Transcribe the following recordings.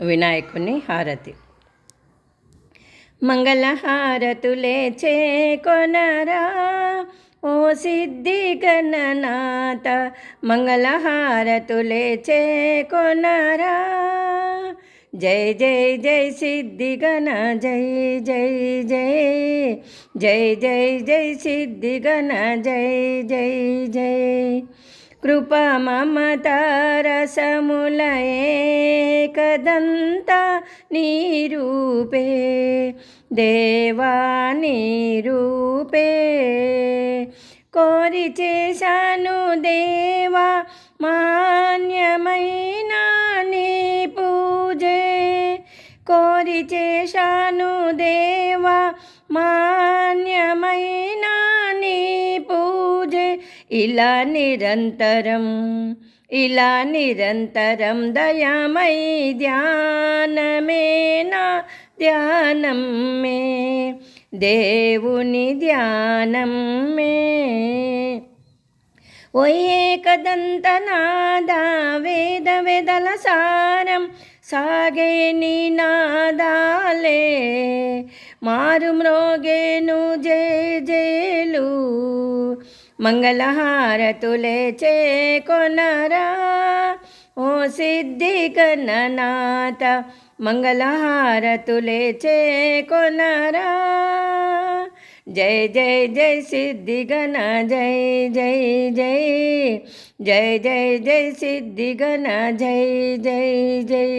వినాయకుని హారతి. మంగళహారతులే చేకొనరా ఓ సిద్ధి గణనాథ, మంగళహారతులే చేకొనరా. జై జై జై సిద్ధి గణ జై జై జై, జై జై జై సిద్ధి గణ జై జై జై. కృప మమత రసములయే కదంత నీరూపే దేవా నీరూపే. కోరి చేశాను దేవా మాన్యమైన నీ పూజే, కోరి చేశాను దేవా మాన్యమైన నీ పూజే. ఇలా నిరంతరం ఇలా నిరంతరం దయామై ధ్యానమే నా ధ్యానం మే, దేవుని ధ్యానం మే. ఓ ఏకదంతనాద వేద వేదల సారం సాగే నీ నాదాలే, మారు మ్రోగేను జయ జయలు. మంగళహారతులే చేకొనరా ఓ సిద్ధి గణనాథ, మంగళహారతులే చేకొనరా. జై జై జై సిద్ధి గణ జై జై జై, జై జై జై సిద్ధి గణ జై జై జై.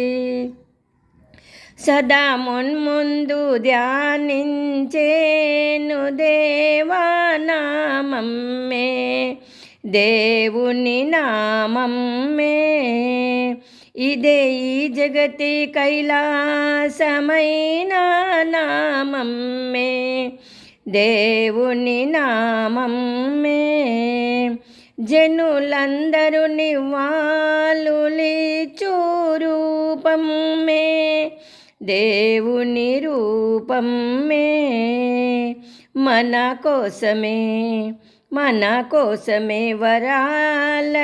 సదా మున్ముందు ధ్యానించేను దేవా నామం మే, దేవుని నామం మే. ఇదే ఈ జగతి కైలాసమైన నామం మే, దేవుని నామం మే. జనులందరూ నివాళులిచ్చు రూపం మే, దేవుని రూపం మే. మన కోసమే మన కోసమే వరాలనిచ్చు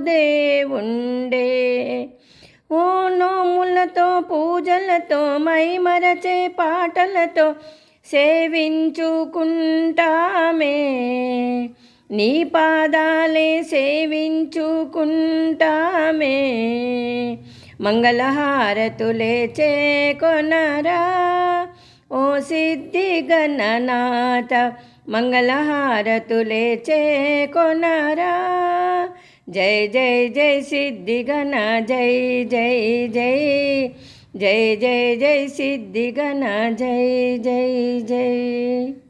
దేవుండే. ఓ నోములతో పూజలతో మైమరచే పాటలతో సేవించుకుంటామే, నీ పాదాలే సేవించుకుంటామే. మంగళహారతులే చేకొనరా ఓ సిద్ధి గణనాథ, మంగళహారతులే చేకొనరా. జై జై జై సిద్ధి గణ జై జై జై, జై జై జై సిద్ధి గణ జై జై జై.